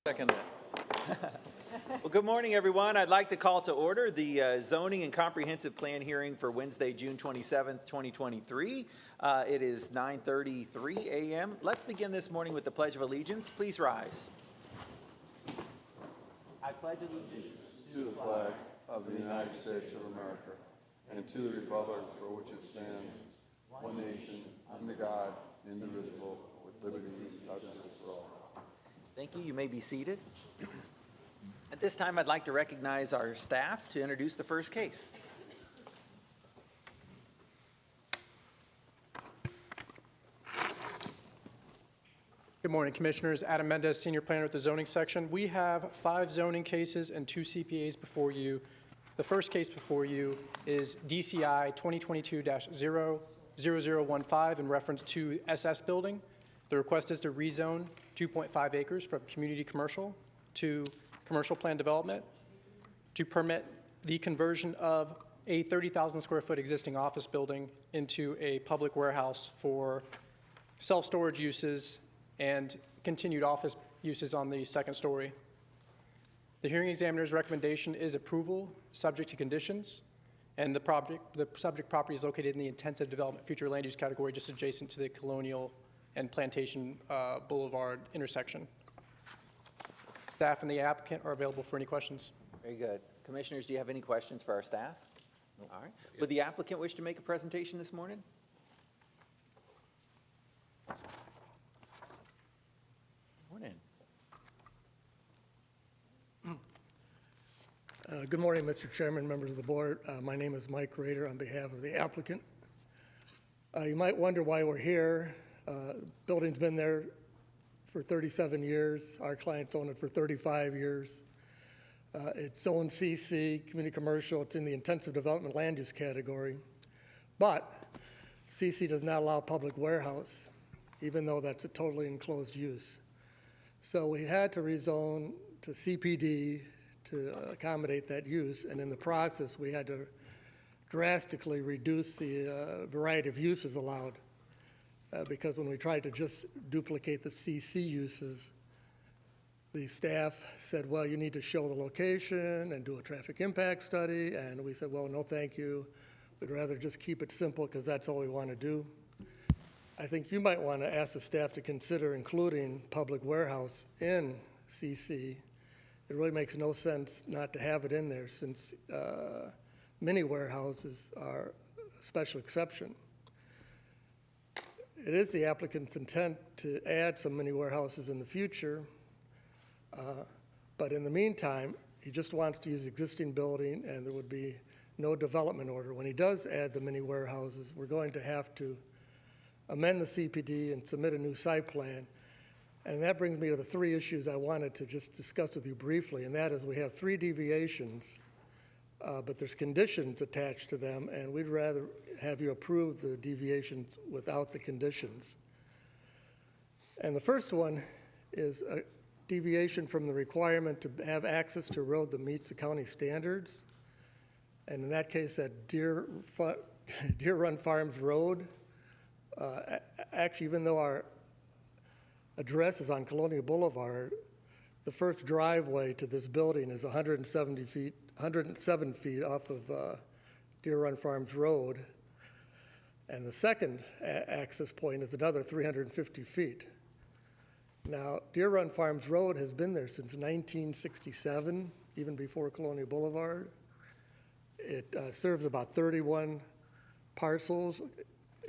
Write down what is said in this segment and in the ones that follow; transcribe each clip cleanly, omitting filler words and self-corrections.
Second that. Well, good morning, everyone. I'd like to call to order the Zoning and Comprehensive Plan hearing for Wednesday, June 27th, 2023. It is 9:33 a.m. Let's begin this morning with the Pledge of Allegiance. Please rise. I pledge allegiance to the flag of the United States of America and to the republic for which it stands, one nation, under God, indivisible, with liberty and justice for all. Thank you. You may be seated. At this time, I'd like to recognize our staff to introduce the first case. Good morning, Commissioners. Adam Mendez, Senior Planner at the Zoning Section. We have 5 zoning cases and 2 CPAs before you. The first case before you is DCI 2022-00015 in reference to SS Building. The request is to rezone 2.5 acres from community commercial to commercial plan development to permit the conversion of a 30,000 square foot existing office building into a public warehouse for self-storage uses and continued office uses on the second story. The hearing examiner's recommendation is approval, subject to conditions, and the subject property is located in the intensive development future land use category just adjacent to the Colonial and Plantation Boulevard intersection. Staff and the applicant are available for any questions. Very good. Commissioners, do you have any questions for our staff? No. All right. Would the applicant wish to make a presentation this morning? Morning. Good morning, Mr. Chairman, members of the board. My name is Mike Rader on behalf of the applicant. You might wonder why we're here. Building's been there for 37 years. Our client's owned it for 35 years. It's zoned CC, community commercial. It's in the intensive development land use category. But CC does not allow public warehouse, even though that's a totally enclosed use. So we had to rezone to CPD to accommodate that use, and in the process we had to drastically reduce the variety of uses allowed because when we tried to just duplicate the CC uses, the staff said, well, you need to show the location and do a traffic impact study, and we said, well, no thank you. We'd rather just keep it simple because that's all we want to do. I think you might want to ask the staff to consider including public warehouse in CC. It really makes no sense not to have it in there since mini warehouses are a special exception. It is the applicant's intent to add some mini warehouses in the future, but in the meantime, he just wants to use existing building and there would be no development order. When he does add the mini warehouses, we're going to have to amend the CPD and submit a new site plan. And that brings me to the 3 issues I wanted to just discuss with you briefly, and that is we have 3 deviations, but there's conditions attached to them, and we'd rather have you approve the deviations without the conditions. And the first one is a deviation from the requirement to have access to a road that meets the county standards. And in that case, that Deer Run Farms Road, actually, even though our address is on Colonial Boulevard, the first driveway to this building is 107 feet off of Deer Run Farms Road, and the second access point is another 350 feet. Now, Deer Run Farms Road has been there since 1967, even before Colonial Boulevard. It serves about 31 parcels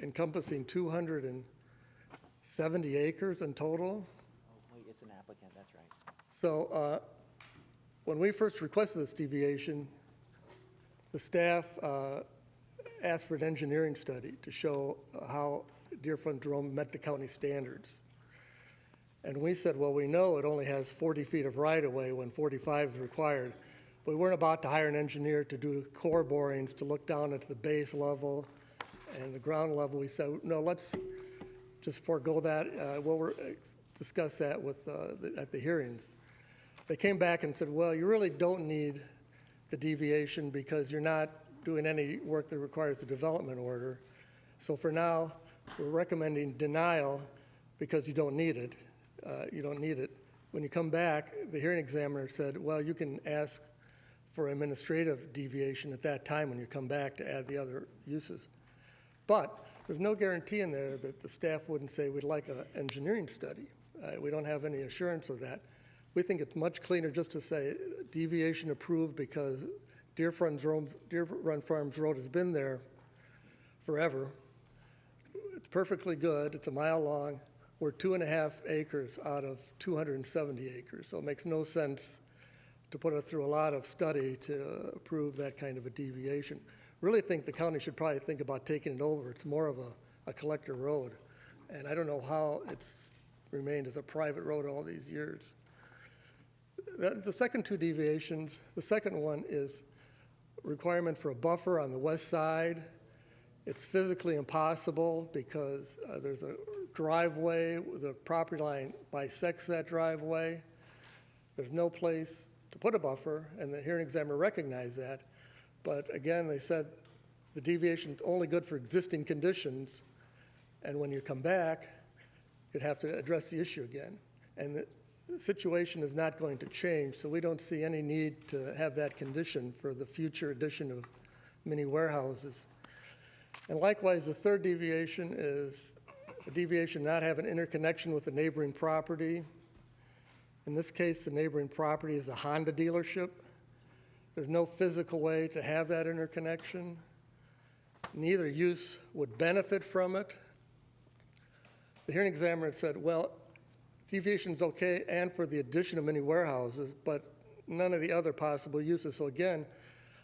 encompassing 270 acres in total. Oh, wait, it's an applicant, that's right. So when we first requested this deviation, the staff asked for an engineering study to show how Deer Run Farms met the county standards. And we said, well, we know it only has 40 feet of right-of-way when 45 is required. But we weren't about to hire an engineer to do core borings to look down at the base level and the ground level. We said, no, let's just forego that. We'll discuss that with at the hearings. They came back and said, well, you really don't need the deviation because you're not doing any work that requires the development order. So for now, we're recommending denial because you don't need it. When you come back, the hearing examiner said, well, you can ask for administrative deviation at that time when you come back to add the other uses. But there's no guarantee in there that the staff wouldn't say, we'd like an engineering study. We don't have any assurance of that. We think it's much cleaner just to say deviation approved because Deer Run Farms Road has been there forever. It's perfectly good. It's a mile long. We're 2.5 acres out of 270 acres. So it makes no sense to put us through a lot of study to approve that kind of a deviation. Really think the county should probably think about taking it over. It's more of a collector road. And I don't know how it's remained as a private road all these years. The second two deviations, the second one is requirement for a buffer on the west side. It's physically impossible because there's a driveway, the property line bisects that driveway. There's no place to put a buffer, and the hearing examiner recognized that. But again, they said the deviation is only good for existing conditions, and when you come back, you'd have to address the issue again. And the situation is not going to change, so we don't see any need to have that condition for the future addition of mini warehouses. And likewise, the third deviation is a deviation not have an interconnection with the neighboring property. In this case, the neighboring property is a Honda dealership. There's no physical way to have that interconnection. Neither use would benefit from it. The hearing examiner said, well, deviation is okay and for the addition of many warehouses, but none of the other possible uses. So again,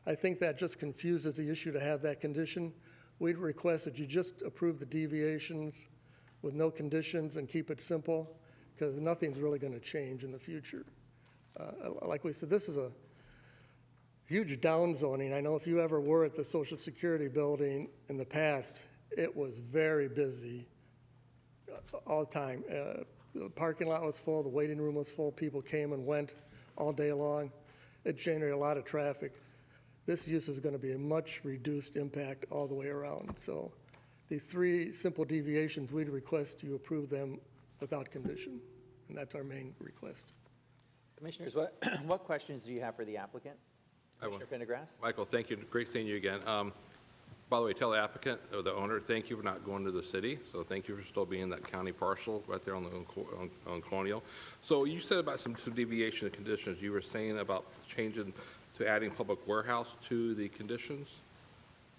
I think that just confuses the issue to have that condition. We'd request that you just approve the deviations with no conditions and keep it simple, because nothing's really going to change in the future. Like we said, this is a huge downzoning. I know if you ever were at the Social Security building in the past, it was very busy all the time. The parking lot was full, the waiting room was full, people came and went all day long. It generated a lot of traffic. This use is going to be a much reduced impact all the way around. So these three simple deviations, we'd request you approve them without condition, and that's our main request. Commissioners, what questions do you have for the applicant? Commissioner Pendergrass? Michael, thank you. Great seeing you again. By the way, tell the applicant or the owner, thank you for not going to the city. So thank you for still being that county parcel right there on Colonial. So you said about some deviation of conditions. You were saying about changing to adding public warehouse to the conditions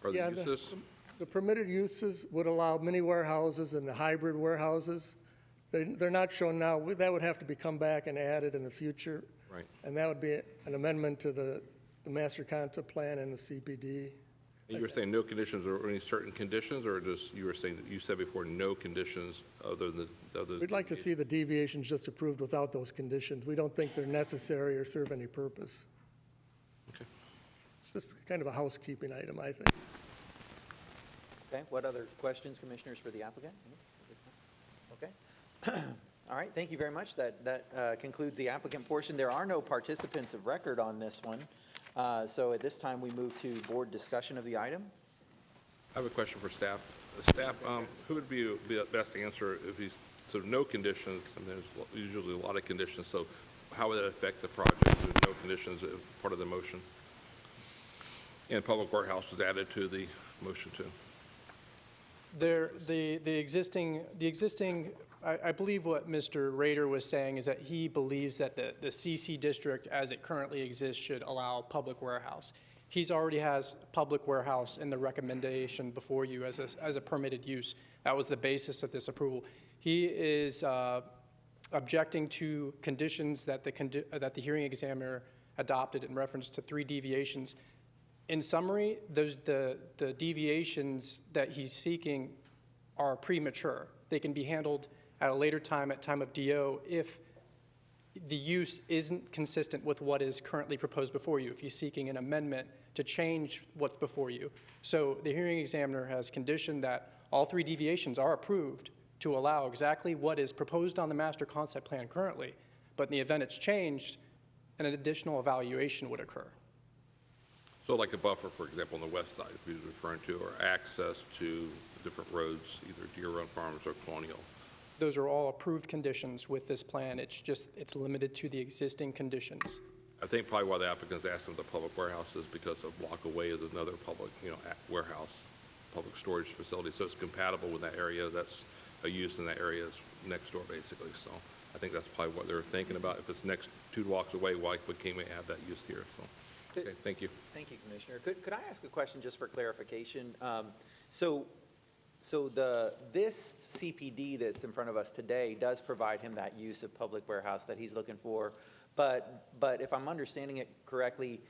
or the uses? The permitted uses would allow mini warehouses and the hybrid warehouses. They're not shown now. That would have to come back and added in the future. Right. And that would be an amendment to the master concept plan and the CPD. And you were saying no conditions or any certain conditions, or just you were saying that you said before no conditions other than We'd like to see the deviations just approved without those conditions. We don't think they're necessary or serve any purpose. Okay. It's just kind of a housekeeping item, I think. Okay, what other questions, commissioners, for the applicant? Okay. All right, thank you very much. That concludes the applicant portion. There are no participants of record on this one. So at this time, we move to board discussion of the item. I have a question for staff. Staff, who would be the best answer if he's sort of no conditions, and there's usually a lot of conditions, so how would that affect the project if there's no conditions as part of the motion? And public warehouse was added to the motion too. The existing, I believe what Mr. Rader was saying is that he believes that the CC district as it currently exists should allow public warehouse. He's already has public warehouse in the recommendation before you as a permitted use. That was the basis of this approval. He is objecting to conditions that the hearing examiner adopted in reference to 3 deviations. In summary, the deviations that he's seeking are premature. They can be handled at a later time, at time of DO, if the use isn't consistent with what is currently proposed before you, if he's seeking an amendment to change what's before you. So the hearing examiner has conditioned that all 3 deviations are approved to allow exactly what is proposed on the master concept plan currently, but in the event it's changed, an additional evaluation would occur. So like a buffer, for example, on the west side, if you're referring to, or access to different roads, either Deer Run Farms or Colonial. Those are all approved conditions with this plan. It's limited to the existing conditions. I think probably why the applicants asked them the public warehouse is because a block away is another public, warehouse, public storage facility. So it's compatible with that area. That's a use in that area is next door, basically. So I think that's probably what they're thinking about. If it's next 2 blocks away, why can't we have that use here? So, okay, thank you. Thank you, Commissioner. Could I ask a question just for clarification? This CPD that's in front of us today does provide him that use of public warehouse that he's looking for. But if I'm understanding it correctly,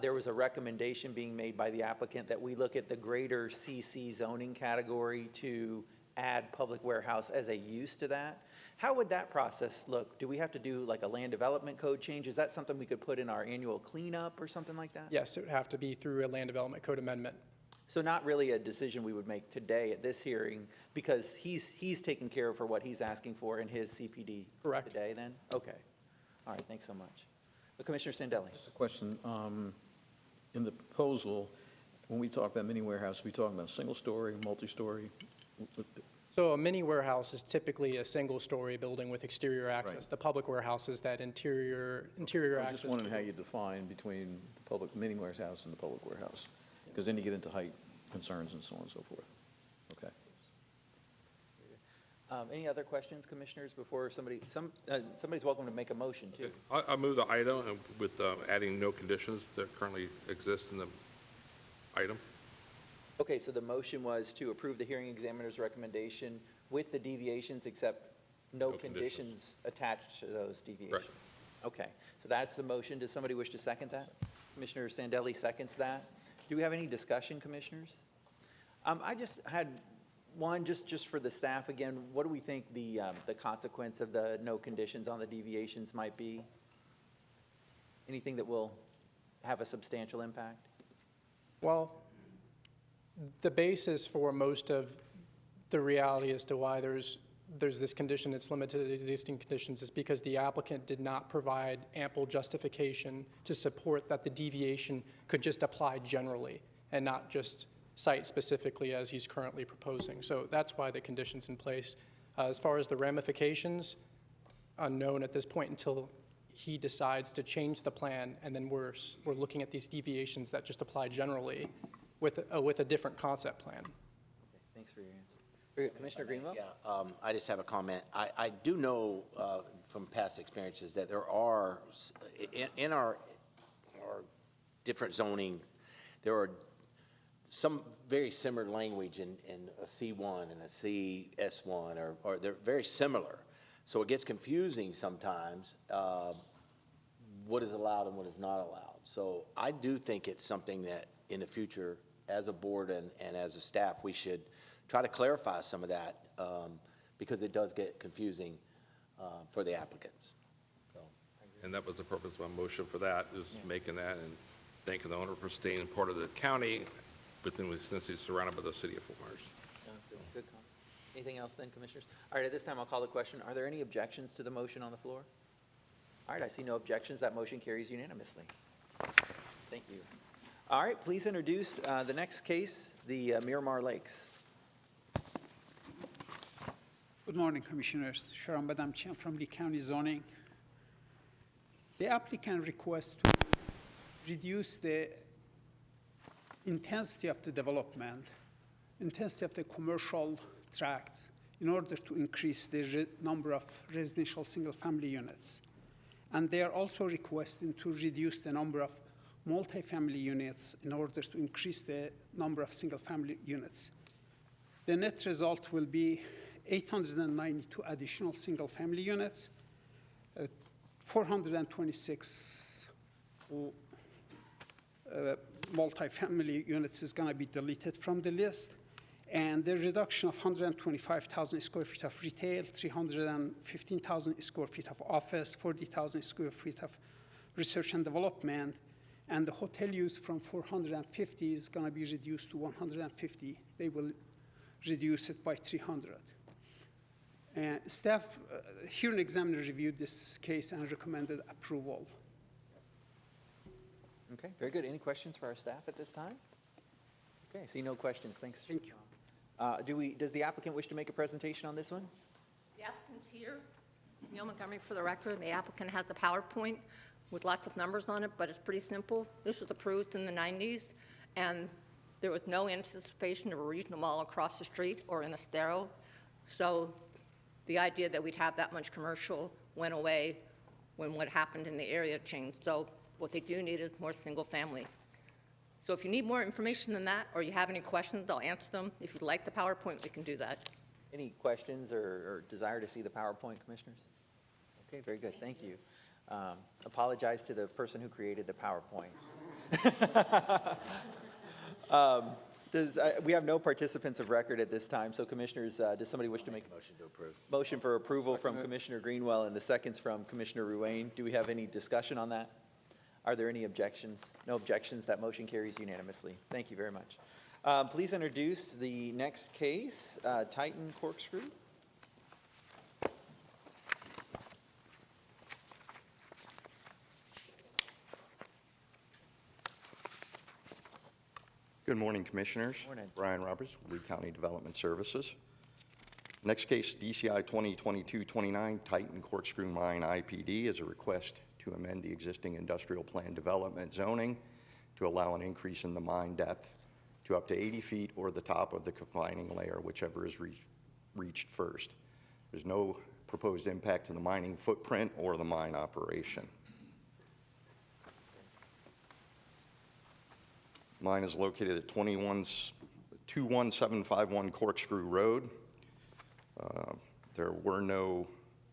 there was a recommendation being made by the applicant that we look at the greater CC zoning category to add public warehouse as a use to that. How would that process look? Do we have to do like a land development code change? Is that something we could put in our annual cleanup or something like that? Yes, it would have to be through a land development code amendment. So not really a decision we would make today at this hearing, because he's taken care of for what he's asking for in his CPD Correct. today then? Okay. All right, thanks so much. Commissioner Sandelli. Just a question. In the proposal, when we talk about mini warehouse, we talking about single-story, multi-story? So a mini warehouse is typically a single-story building with exterior access. Right. The public warehouse is that interior I was access. just wondering how you define between the public mini warehouse and the public warehouse, because then you get into height concerns and so on and so forth. Okay. Any other questions, commissioners, before somebody's welcome to make a motion too. I move the item with adding no conditions that currently exist in the item. Okay, so the motion was to approve the hearing examiner's recommendation with the deviations, except no No conditions. conditions attached to those deviations. Okay, so that's the motion. Does somebody wish to second that? Commissioner Sandelli seconds that. Do we have any discussion, commissioners? I just had one, just for the staff again, what do we think the consequence of the no conditions on the deviations might be? Anything that will have a substantial impact? Well, the basis for most of the reality as to why there's this condition that's limited to existing conditions is because the applicant did not provide ample justification to support that the deviation could just apply generally and not just site specifically as he's currently proposing. So that's why the condition's in place. As far as the ramifications, unknown at this point until he decides to change the plan, and then we're looking at these deviations that just apply generally with a different concept plan. Okay, thanks for your answer. Very good. Commissioner Greenwell? Yeah, I just have a comment. I do know from past experiences that there are, in our different zonings, there are some very similar language in a C1 and a CS1, or they're very similar. So it gets confusing sometimes, what is allowed and what is not allowed. So I do think it's something that in the future, as a board and as a staff, we should try to clarify some of that, because it does get confusing for the applicants. So. And that was the purpose of my motion for that, is making that and thanking the owner for staying part of the county, but then since he's surrounded by the city of Fort Myers. Good comment. Anything else then, commissioners? All right, at this time, I'll call the question. Are there any objections to the motion on the floor? All right, I see no objections. That motion carries unanimously. Thank you. All right, please introduce the next case, the Miramar Lakes. Good morning, Commissioners. Sharon Badamchian from Lee County Zoning. The applicant requests to reduce the intensity of the development, intensity of the commercial tracts, in order to increase the number of residential single-family units. And they are also requesting to reduce the number of multifamily units in order to increase the number of single-family units. The net result will be 892 additional single-family units, 426 multifamily units is going to be deleted from the list, and the reduction of 125,000 square feet of retail, 315,000 square feet of office, 40,000 square feet of research and development, and the hotel use from 450 is going to be reduced to 150. They will reduce it by 300. Staff, hearing examiner reviewed this case and recommended approval. Okay, very good. Any questions for our staff at this time? Okay, I see no questions. Thanks. Thank you. Does the applicant wish to make a presentation on this one? here. Neil Montgomery for the record. The applicant has the PowerPoint with lots of numbers on it, but it's pretty simple. This was approved in the 90s, and there was no anticipation of a regional mall across the street or in Estero. So the idea that we'd have that much commercial went away when what happened in the area changed. So what they do need is more single family. So if you need more information than that, or you have any questions, I'll answer them. If you'd like the PowerPoint, we can do that. Any questions or desire to see the PowerPoint, commissioners? Okay, very good, thank you. Apologize to the person who created the PowerPoint. We have no participants of record at this time, so commissioners, does somebody wish to make a Motion to approve. motion for approval from Commissioner Greenwell and the seconds from Commissioner Ruane? Do we have any discussion on that? Are there any objections? No objections, that motion carries unanimously. Thank you very much. Please introduce the next case, Titan Corkscrew. Good morning, Commissioners. Morning. Brian Roberts, Lee County Development Services. Next case, DCI 2022-29, Titan Corkscrew Mine IPD, is a request to amend the existing industrial plan development zoning to allow an increase in the mine depth to up to 80 feet or the top of the confining layer, whichever is reached first. There's no proposed impact to the mining footprint or the mine operation. Mine is located at 21751 Corkscrew Road. There were no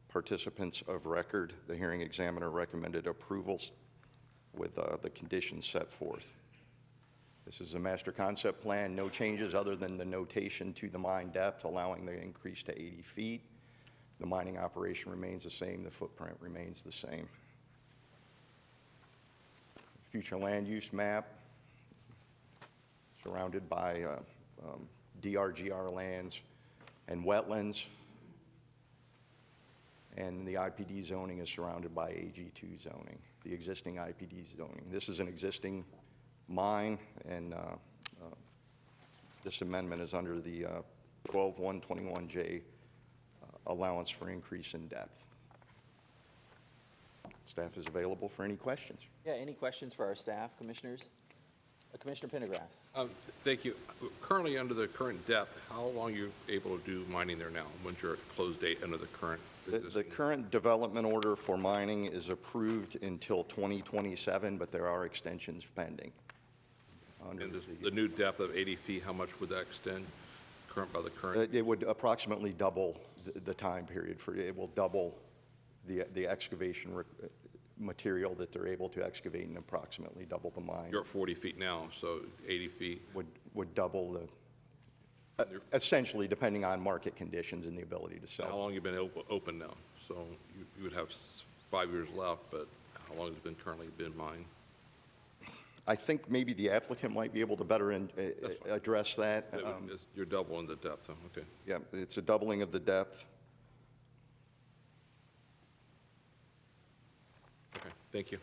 participants of record. The hearing examiner recommended approvals with the conditions set forth. This is a master concept plan, no changes other than the notation to the mine depth, allowing the increase to 80 feet. The mining operation remains the same, the footprint remains the same. Future land use map, surrounded by DRGR lands and wetlands. And the IPD zoning is surrounded by AG2 zoning, the existing IPD zoning. This is an existing mine, and this amendment is under the 12-121J allowance for increase in depth. Staff is available for any questions. Yeah, any questions for our staff, commissioners? Commissioner Pendergrass. Thank you. Currently, under the current depth, how long are you able to do mining there now? When's your close date under the current? The current development order for mining is approved until 2027, but there are extensions pending. And the new depth of 80 feet, how much would that extend by the current? It would approximately double the time period for it. It will double the excavation material that they're able to excavate and approximately double the mine. You're at 40 feet now, so 80 feet. Would double the, essentially depending on market conditions and the ability to sell. How long have you been open now? So you would have 5 years left, but how long has it been currently been mined? I think maybe the applicant might be able to better address that. You're doubling the depth, huh? Okay. Yeah, it's a doubling of the depth. Okay, thank you.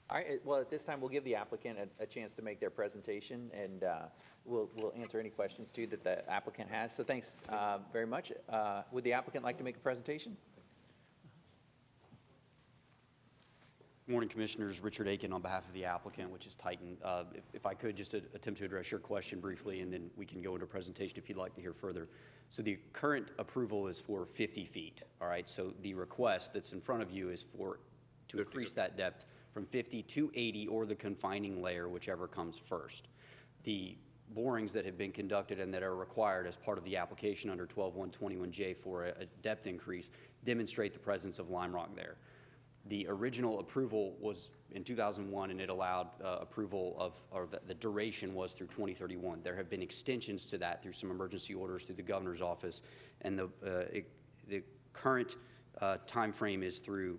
All right, well, at this time, we'll give the applicant a chance to make their presentation, and we'll answer any questions, too, that the applicant has. So thanks very much. Would the applicant like to make a presentation? Good morning, Commissioners. Richard Aiken on behalf of the applicant, which is Titan. If I could just attempt to address your question briefly, and then we can go into a presentation if you'd like to hear further. So the current approval is for 50 feet, all right? So the request that's in front of you is to increase that depth from 50 to 80 or the confining layer, whichever comes first. The borings that have been conducted and that are required as part of the application under 12-121J for a depth increase demonstrate the presence of lime rock there. The original approval was in 2001, and it allowed approval of, or the duration was through 2031. There have been extensions to that through some emergency orders through the governor's office, and the current time frame is through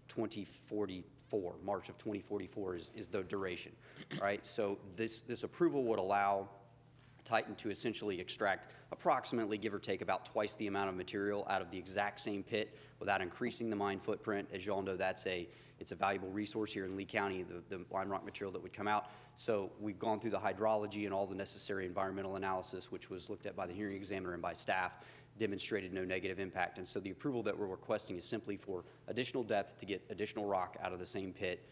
2044. March of 2044 is the duration. All right, so this approval would allow Titan to essentially extract approximately, give or take, about twice the amount of material out of the exact same pit without increasing the mine footprint. As you all know, it's a valuable resource here in Lee County, the lime rock material that would come out. So we've gone through the hydrology and all the necessary environmental analysis, which was looked at by the hearing examiner and by staff, demonstrated no negative impact. And so the approval that we're requesting is simply for additional depth to get additional rock out of the same pit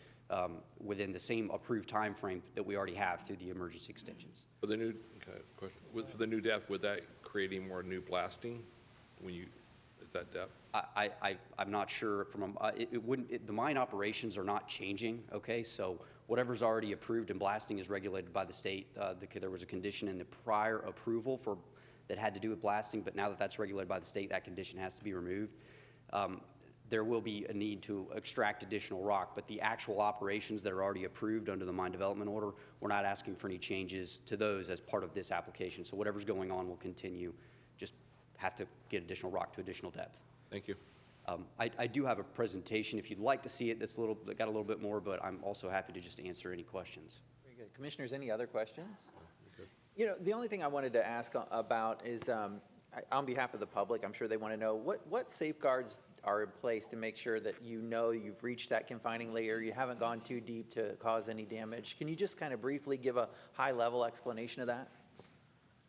within the same approved time frame that we already have through the emergency extensions. For the new, okay, question, for the new depth, would that create any more new blasting when you, at that depth? I'm not sure from, it wouldn't, the mine operations are not changing, okay? So whatever's already approved and blasting is regulated by the state. There was a condition in the prior approval that had to do with blasting, but now that that's regulated by the state, that condition has to be removed. There will be a need to extract additional rock, but the actual operations that are already approved under the mine development order, we're not asking for any changes to those as part of this application. So whatever's going on will continue, just have to get additional rock to additional depth. Thank you. I do have a presentation, if you'd like to see it, that got a little bit more, but I'm also happy to just answer any questions. Very good. Commissioners, any other questions? You know, the only thing I wanted to ask about is, on behalf of the public, I'm sure they want to know, what safeguards are in place to make sure that you know you've reached that confining layer, you haven't gone too deep to cause any damage? Can you just kind of briefly give a high-level explanation of that?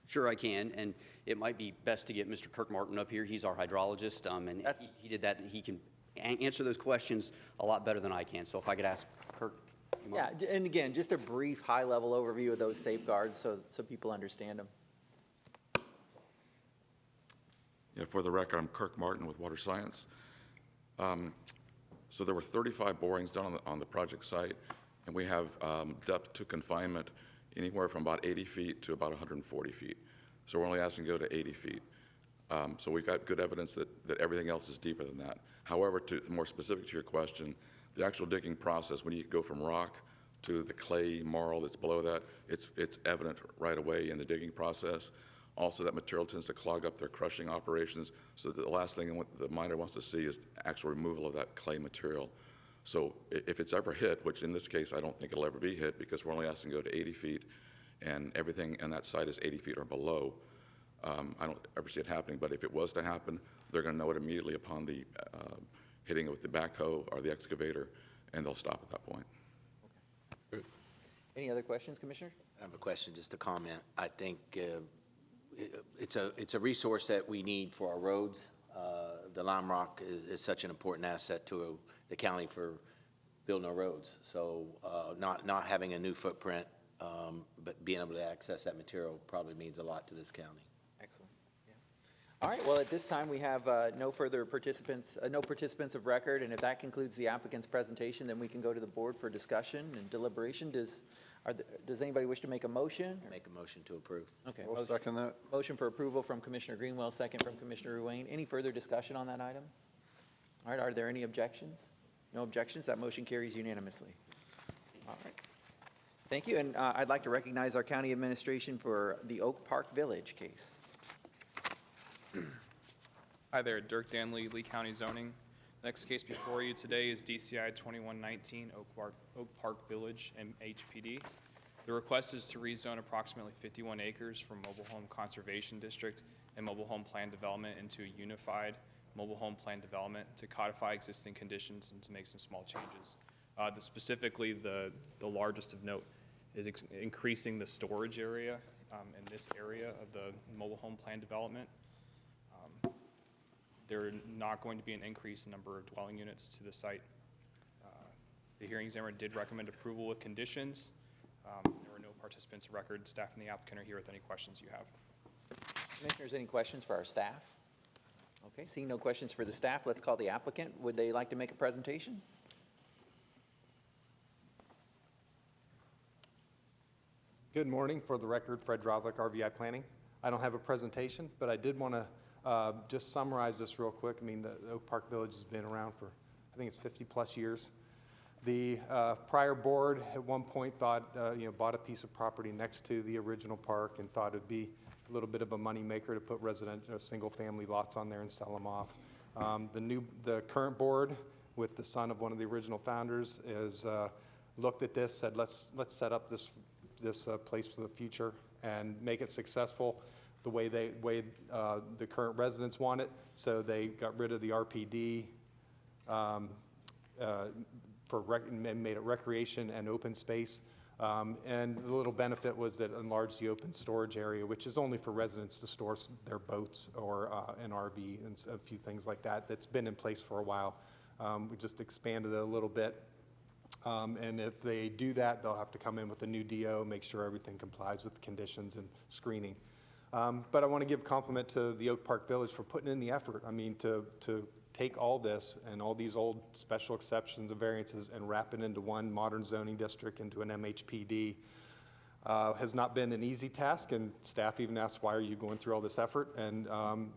Sure, I can, and it might be best to get Mr. Kirk Martin up here. He's our hydrologist, and he did that. He can answer those questions a lot better than I can. So if I could ask Kirk. Yeah, and again, just a brief high-level overview of those safeguards so people understand them. Yeah, for the record, I'm Kirk Martin with Water Science. So there were 35 borings done on the project site, and we have depth to confinement anywhere from about 80 feet to about 140 feet. So we're only asking to go to 80 feet. So we've got good evidence that everything else is deeper than that. However, more specific to your question, the actual digging process, when you go from rock to the clay marl that's below that, it's evident right away in the digging process. Also, that material tends to clog up their crushing operations, so the last thing the miner wants to see is actual removal of that clay material. So if it's ever hit, which in this case I don't think it'll ever be hit because we're only asking to go to 80 feet, and everything on that site is 80 feet or below, I don't ever see it happening, but if it was to happen, they're going to know it immediately upon the hitting it with the backhoe or the excavator, and they'll stop at that point. Okay. Any other questions, Commissioner? I have a question, just a comment. I think it's a resource that we need for our roads. The lime rock is such an important asset to the county for building our roads. So not having a new footprint, but being able to access that material probably means a lot to this county. Excellent. Yeah. All right, well, at this time, we have no further participants, no participants of record, and if that concludes the applicant's presentation, then we can go to the board for discussion and deliberation. Does anybody wish to make a motion? Make a motion to approve. Okay. I'll second that. Motion for approval from Commissioner Greenwell, second from Commissioner Ruane. Any further discussion on that item? All right, are there any objections? No objections, that motion carries unanimously. All right. Thank you, and I'd like to recognize our county administration for the Oak Park Village case. Hi there, Dirk Danley, Lee County Zoning. Next case before you today is DCI 2119 Oak Park Village MHPD. The request is to rezone approximately 51 acres from Mobile Home Conservation District and Mobile Home Plan Development into a unified Mobile Home Plan Development to codify existing conditions and to make some small changes. Specifically, the largest of note is increasing the storage area in this area of the Mobile Home Plan Development. There are not going to be an increase in number of dwelling units to the site. The hearing examiner did recommend approval with conditions. There were no participants of record. Staff and the applicant are here with any questions you have. Commissioners, any questions for our staff? Okay, seeing no questions for the staff, let's call the applicant. Would they like to make a presentation? Good morning. For the record, Fred Drovlik, RVI Planning. I don't have a presentation, but I did want to just summarize this real quick. I mean, the Oak Park Village has been around for, I think it's 50 plus years. The prior board at one point thought, bought a piece of property next to the original park and thought it'd be a little bit of a money maker to put residential, single-family lots on there and sell them off. The current board, with the son of one of the original founders, is looked at this, said let's set up this place for the future and make it successful the way the current residents want it. So they got rid of the RPD and made it recreation and open space. And the little benefit was that it enlarged the open storage area, which is only for residents to store their boats or an RV and a few things like that. That's been in place for a while. We just expanded it a little bit. And if they do that, they'll have to come in with a new DO, make sure everything complies with the conditions and screening. But I want to give compliment to the Oak Park Village for putting in the effort. I mean, to take all this and all these old special exceptions and variances and wrap it into one modern zoning district, into an MHPD, has not been an easy task, and staff even asked, why are you going through all this effort? And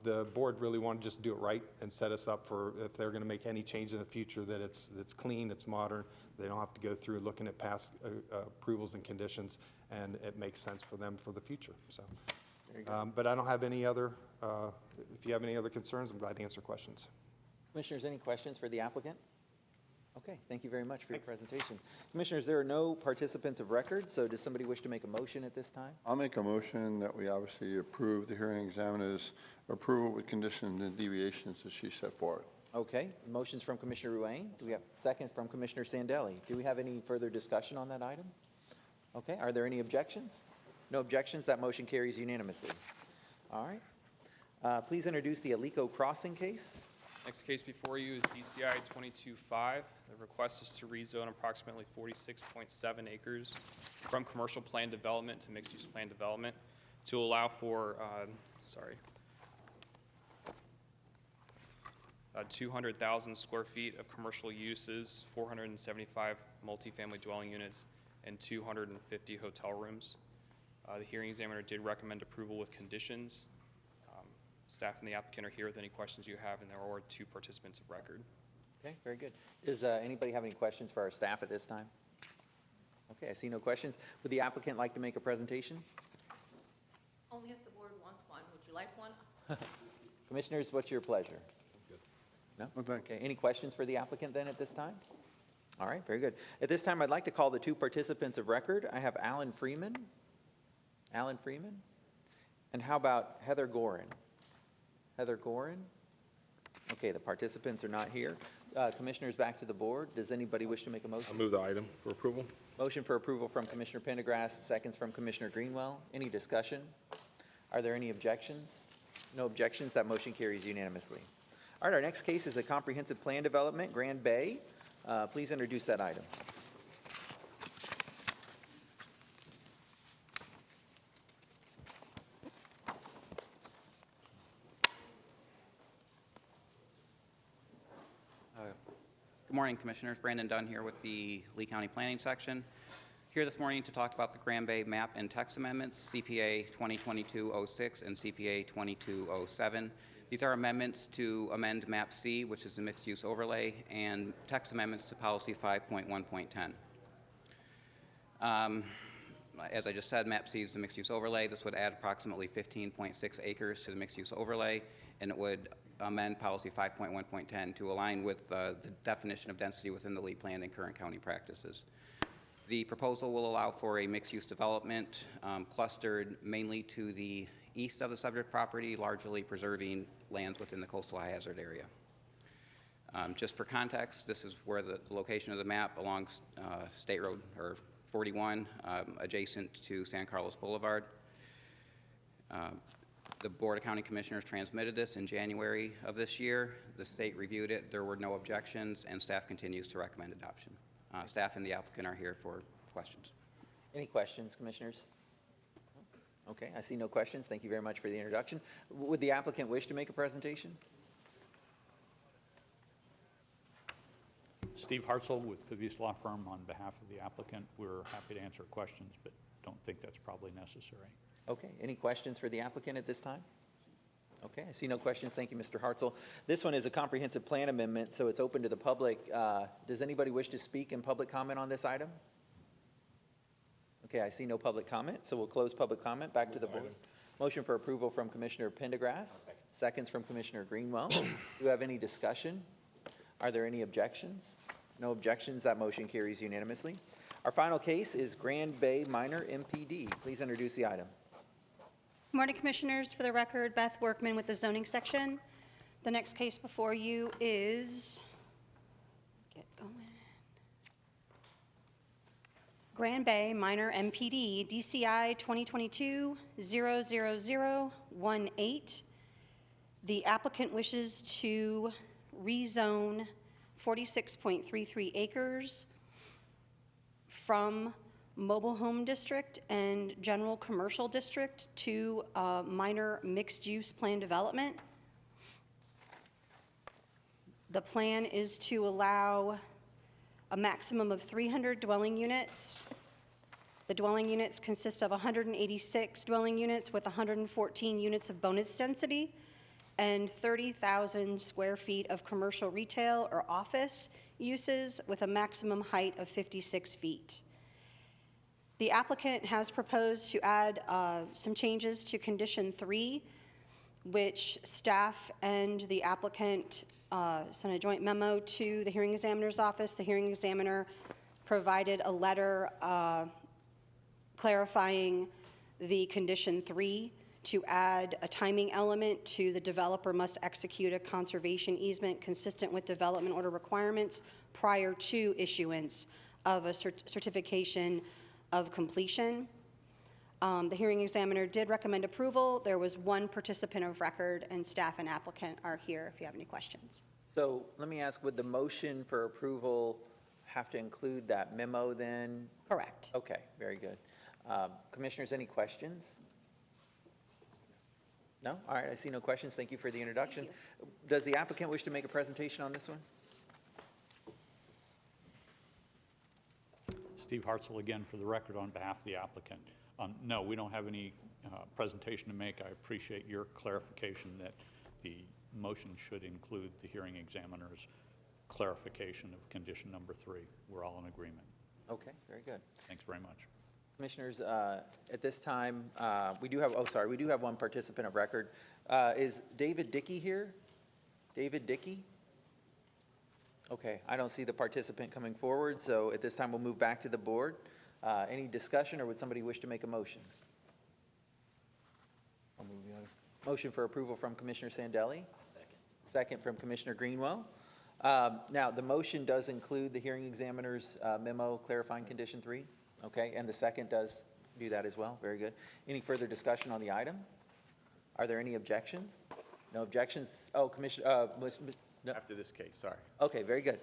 the board really wanted to just do it right and set us up for, if they're going to make any change in the future, that it's clean, it's modern, they don't have to go through looking at past approvals and conditions, and it makes sense for them for the future. So, but I don't have any other, if you have any other concerns, I'm glad to answer questions. Commissioners, any questions for the applicant? Okay, thank you very much for your presentation. Commissioners, there are no participants of record, so does somebody wish to make a motion at this time? I'll make a motion that we obviously approve the hearing examiner's approval with conditions and deviations that she set forward. Okay, motions from Commissioner Ruane. Do we have a second from Commissioner Sandelli? Do we have any further discussion on that item? Okay, are there any objections? No objections, that motion carries unanimously. All right. Please introduce the Alico Crossing case. Next case before you is DCI 22-5. The request is to rezone approximately 46.7 acres from commercial plan development to mixed-use plan development to allow for, 200,000 square feet of commercial uses, 475 multifamily dwelling units, and 250 hotel rooms. The hearing examiner did recommend approval with conditions. Staff and the applicant are here with any questions you have, and there are 2 participants of record. Okay, very good. Does anybody have any questions for our staff at this time? Okay, I see no questions. Would the applicant like to make a presentation? Only if the board wants one. Would you like one? Commissioners, what's your pleasure? No? No, thank you. Okay, any questions for the applicant then at this time? All right, very good. At this time, I'd like to call the 2 participants of record. I have Alan Freeman. Alan Freeman? And how about Heather Gorin? Heather Gorin? Okay, the participants are not here. Commissioners, back to the board. Does anybody wish to make a motion? I'll move the item for approval. Motion for approval from Commissioner Pendergrass, seconds from Commissioner Greenwell. Any discussion? Are there any objections? No objections, that motion carries unanimously. All right, our next case is a comprehensive plan development, Grand Bay. Please introduce that item. Good morning, Commissioners. Brandon Dunn here with the Lee County Planning Section. Here this morning to talk about the Grand Bay Map and Text Amendments, CPA 2022-06 and CPA 22-07. These are amendments to amend Map C, which is a mixed-use overlay, and text amendments to Policy 5.1.10. As I just said, Map C is the mixed-use overlay. This would add approximately 15.6 acres to the mixed-use overlay, and it would amend Policy 5.1.10 to align with the definition of density within the Lee Plan and current county practices. The proposal will allow for a mixed-use development clustered mainly to the east of the subject property, largely preserving lands within the coastal high hazard area. Just for context, this is where the location of the map along State Road or 41, adjacent to San Carlos Boulevard. The Board of County Commissioners transmitted this in January of this year. The state reviewed it. There were no objections, and staff continues to recommend adoption. Staff and the applicant are here for questions. Any questions, Commissioners? Okay, I see no questions. Thank you very much for the introduction. Would the applicant wish to make a presentation? Steve Hartzell with Pavis Law Firm on behalf of the applicant. We're happy to answer questions, but don't think that's probably necessary. Okay, any questions for the applicant at this time? Okay, I see no questions. Thank you, Mr. Hartzell. This one is a comprehensive plan amendment, so it's open to the public. Does anybody wish to speak in public comment on this item? Okay, I see no public comment, so we'll close public comment. Back to the board. Motion for approval from Commissioner Pendergrass. Seconds from Commissioner Greenwell. Do you have any discussion? Are there any objections? No objections. That motion carries unanimously. Our final case is Grand Bay Minor MPD. Please introduce the item. Good morning, Commissioners. For the record, Beth Workman with the Zoning Section. The next case before you is Grand Bay Minor MPD, DCI 2022-00018. The applicant wishes to rezone 46.33 acres from mobile home district and general commercial district to minor mixed-use plan development. The plan is to allow a maximum of 300 dwelling units. The dwelling units consist of 186 dwelling units with 114 units of bonus density and 30,000 square feet of commercial retail or office uses with a maximum height of 56 feet. The applicant has proposed to add some changes to condition 3, which staff and the applicant sent a joint memo to the hearing examiner's office. The hearing examiner provided a letter clarifying the condition 3 to add a timing element to the developer must execute a conservation easement consistent with development order requirements prior to issuance of a certification of completion. The hearing examiner did recommend approval. There was one participant of record, and staff and applicant are here if you have any questions. So let me ask, would the motion for approval have to include that memo then? Correct. Okay, very good. Commissioners, any questions? No? All right, I see no questions. Thank you for the introduction. Does the applicant wish to make a presentation on this one? Steve Hartzell again for the record on behalf of the applicant. No, we don't have any presentation to make. I appreciate your clarification that the motion should include the hearing examiner's clarification of condition number 3. We're all in agreement. Okay, very good. Thanks very much. Commissioners, at this time, we do have one participant of record. Is David Dickey here? David Dickey? Okay, I don't see the participant coming forward, so at this time, we'll move back to the board. Any discussion, or would somebody wish to make a motion? I'll move the item. Motion for approval from Commissioner Sandelli. Second from Commissioner Greenwell. Now, the motion does include the hearing examiner's memo clarifying condition 3. Okay, and the second does do that as well. Very good. Any further discussion on the item? Are there any objections? No objections? Oh, Commissioner, no. After this case, sorry. Okay, very good.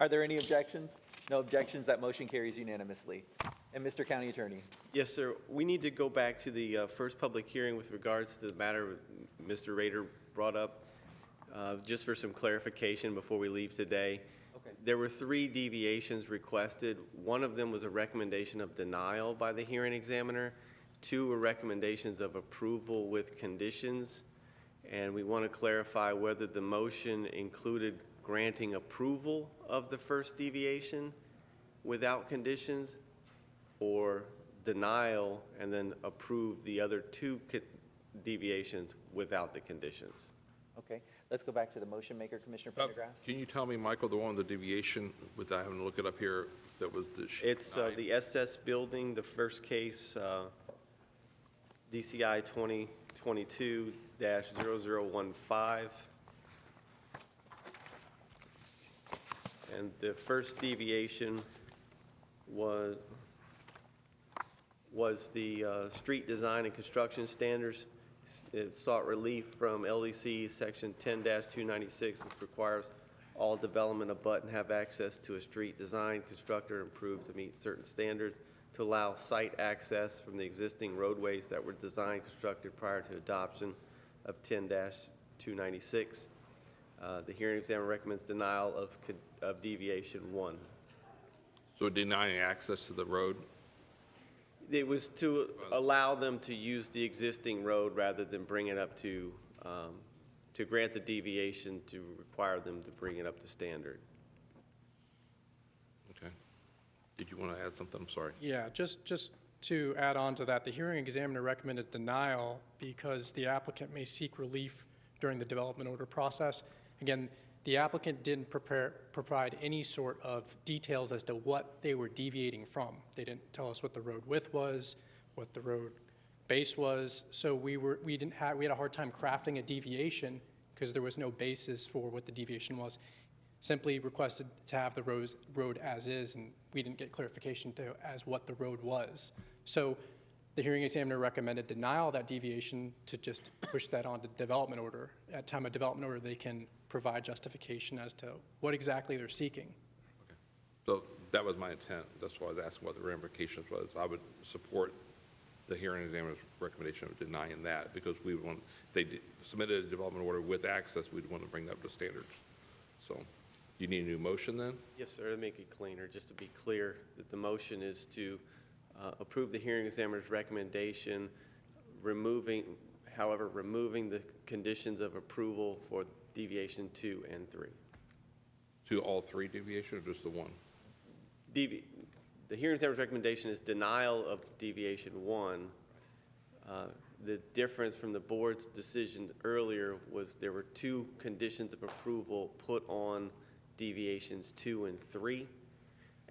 Are there any objections? No objections. That motion carries unanimously. And Mr. County Attorney. Yes, sir. We need to go back to the first public hearing with regards to the matter Mr. Rader brought up, just for some clarification before we leave today. Okay. There were 3 deviations requested. One of them was a recommendation of denial by the hearing examiner. 2 were recommendations of approval with conditions. And we want to clarify whether the motion included granting approval of the first deviation without conditions, or denial and then approve the other 2 deviations without the conditions. Okay, let's go back to the motion maker, Commissioner Pendergrass. Can you tell me, Michael, the one with the deviation, without having to look it up here, that was the... It's the SS building, the first case, DCI 2022-0015. And the first deviation was the street design and construction standards. It sought relief from LEC Section 10-296, which requires all development abut and have access to a street design, constructed, or improved to meet certain standards, to allow site access from the existing roadways that were designed, constructed prior to adoption of 10-296. The hearing examiner recommends denial of deviation 1. So denying access to the road? It was to allow them to use the existing road rather than bring it up to grant the deviation, to require them to bring it up to standard. Okay. Did you want to add something? I'm sorry. Yeah, just to add on to that, the hearing examiner recommended denial because the applicant may seek relief during the development order process. Again, the applicant didn't provide any sort of details as to what they were deviating from. They didn't tell us what the road width was, what the road base was. So we had a hard time crafting a deviation because there was no basis for what the deviation was. simply requested to have the road as is, and we didn't get clarification to as what the road was. So the hearing examiner recommended denial of that deviation to just push that on to development order. At time of development order, they can provide justification as to what exactly they're seeking. So that was my intent. That's why I was asking what the ramifications was. I would support the hearing examiner's recommendation of denying that, because we would want, if they submitted a development order with access, we'd want to bring that up to standards. So you need a new motion then? Yes, sir, to make it cleaner, just to be clear, that the motion is to approve the hearing examiner's recommendation, removing the conditions of approval for deviation 2 and 3. To all 3 deviations or just the one? The hearing examiner's recommendation is denial of deviation 1. The difference from the board's decision earlier was there were 2 conditions of approval put on deviations 2 and 3.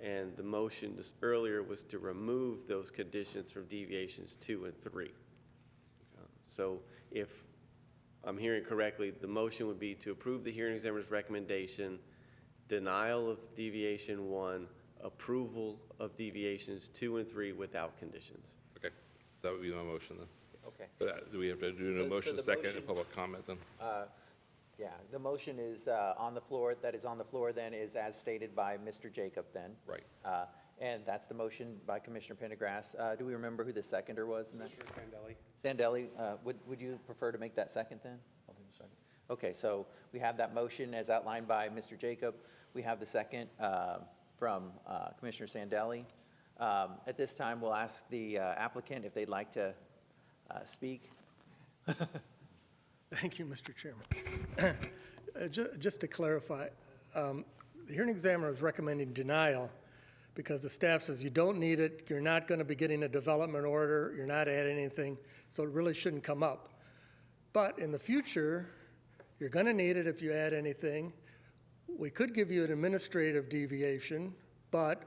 And the motion earlier was to remove those conditions from deviations 2 and 3. So if I'm hearing correctly, the motion would be to approve the hearing examiner's recommendation, denial of deviation 1, approval of deviations 2 and 3 without conditions. Okay, that would be my motion then. Okay. Do we have to do a motion the second motion- and public comment then? Yeah, the motion is on the floor, that is on the floor then is as stated by Mr. Jacob then. Right. And that's the motion by Commissioner Pendergrass. Do we remember who the seconder was in that? Sandelli. Sandelli, would you prefer to make that second then? I'll do the second. Okay, so we have that motion as outlined by Mr. Jacob. We have the second from Commissioner Sandelli. At this time, we'll ask the applicant if they'd like to speak. Thank you, Mr. Chairman. Just to clarify, the hearing examiner is recommending denial because the staff says you don't need it, you're not going to be getting a development order, you're not adding anything, so it really shouldn't come up. But in the future, you're going to need it if you add anything. We could give you an administrative deviation, but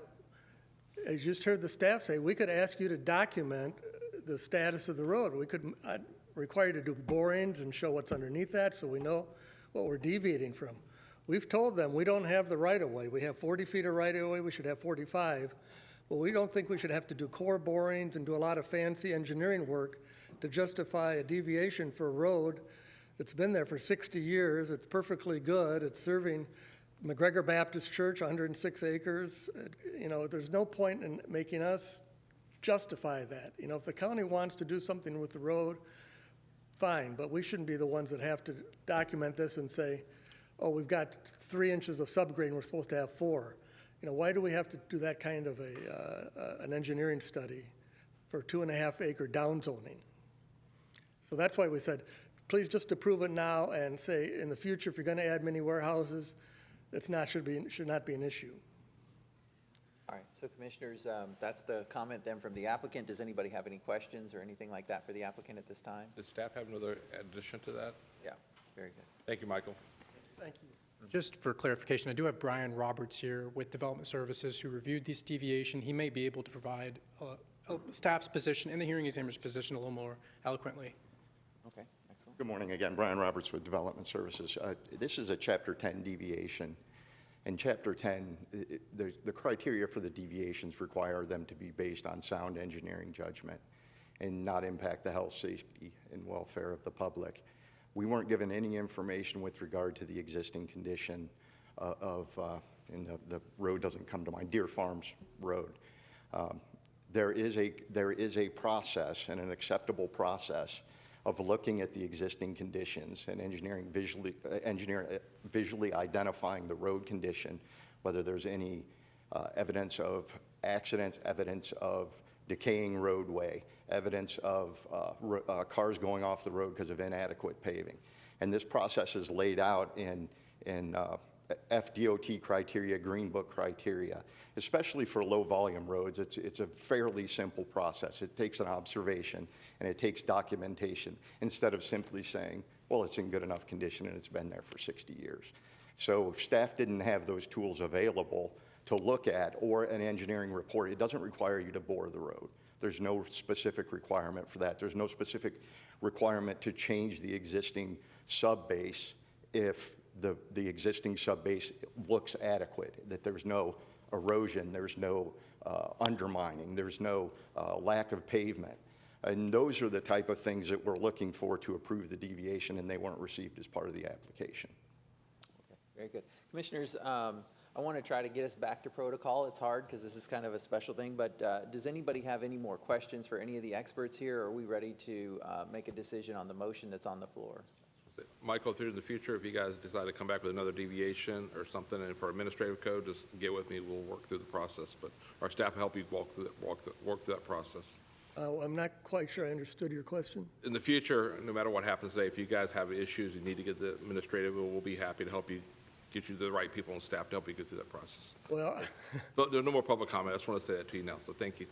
as you just heard the staff say, we could ask you to document the status of the road. We could require you to do borings and show what's underneath that so we know what we're deviating from. We've told them we don't have the right-of-way. We have 40 feet of right-of-way, we should have 45. But we don't think we should have to do core borings and do a lot of fancy engineering work to justify a deviation for a road that's been there for 60 years. It's perfectly good. It's serving McGregor Baptist Church, 106 acres. You know, there's no point in making us justify that. You know, if the county wants to do something with the road, fine, but we shouldn't be the ones that have to document this and say, oh, we've got 3 inches of subgrade and we're supposed to have 4. You know, why do we have to do that kind of an engineering study for 2.5 acre downzoning? So that's why we said, please just approve it now and say in the future, if you're going to add mini warehouses, should not be an issue. All right, so commissioners, that's the comment then from the applicant. Does anybody have any questions or anything like that for the applicant at this time? Does staff have another addition to that? Yeah, very good. Thank you, Michael. Thank you. Just for clarification, I do have Brian Roberts here with Development Services who reviewed this deviation. He may be able to provide staff's position and the hearing examiner's position a little more eloquently. Okay, excellent. Good morning again. Brian Roberts with Development Services. This is a Chapter 10 deviation. In Chapter 10, the criteria for the deviations require them to be based on sound engineering judgment and not impact the health, safety, and welfare of the public. We weren't given any information with regard to the existing condition and the road doesn't come to mind, Deer Farms Road. There is a process and an acceptable process of looking at the existing conditions and visually identifying the road condition, whether there's any evidence of accidents, evidence of decaying roadway, evidence of cars going off the road because of inadequate paving. And this process is laid out in FDOT criteria, Green Book criteria, especially for low volume roads. It's a fairly simple process. It takes an observation and it takes documentation instead of simply saying, well, it's in good enough condition and it's been there for 60 years. So if staff didn't have those tools available to look at or an engineering report, it doesn't require you to bore the road. There's no specific requirement for that. There's no specific requirement to change the existing sub-base if the existing subbase looks adequate, that there's no erosion, there's no undermining, there's no lack of pavement. And those are the type of things that we're looking for to approve the deviation, and they weren't received as part of the application. Okay, very good. Commissioners, I want to try to get us back to protocol. It's hard because this is kind of a special thing, but does anybody have any more questions for any of the experts here? Or are we ready to make a decision on the motion that's on the floor? Michael, if in the future, if you guys decide to come back with another deviation or something, and for administrative code, just get with me, we'll work through the process. But our staff will help you walk through that process. I'm not quite sure I understood your question. In the future, no matter what happens today, if you guys have issues, you need to get the administrative, we'll be happy to help you, get you the right people on staff to help you get through that process. Well, But there's no more public comment. I just want to say that to you now, so thank you.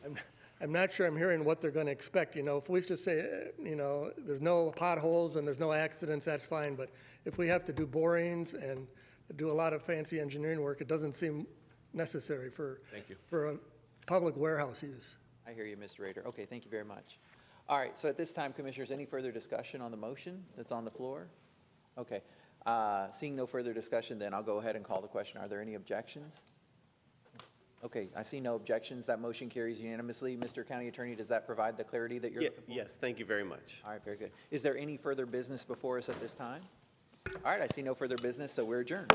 I'm not sure I'm hearing what they're going to expect. You know, if we just say, you know, there's no potholes and there's no accidents, that's fine. But if we have to do borings and do a lot of fancy engineering work, it doesn't seem necessary for a public warehouse use. I hear you, Mr. Rader. Okay, thank you very much. All right, so at this time, Commissioners, any further discussion on the motion that's on the floor? Okay, seeing no further discussion, then I'll go ahead and call the question. Are there any objections? Okay, I see no objections. That motion carries unanimously. Mr. County Attorney, does that provide the clarity that you're looking for? Yes, thank you very much. All right, very good. Is there any further business before us at this time? All right, I see no further business, so we're adjourned.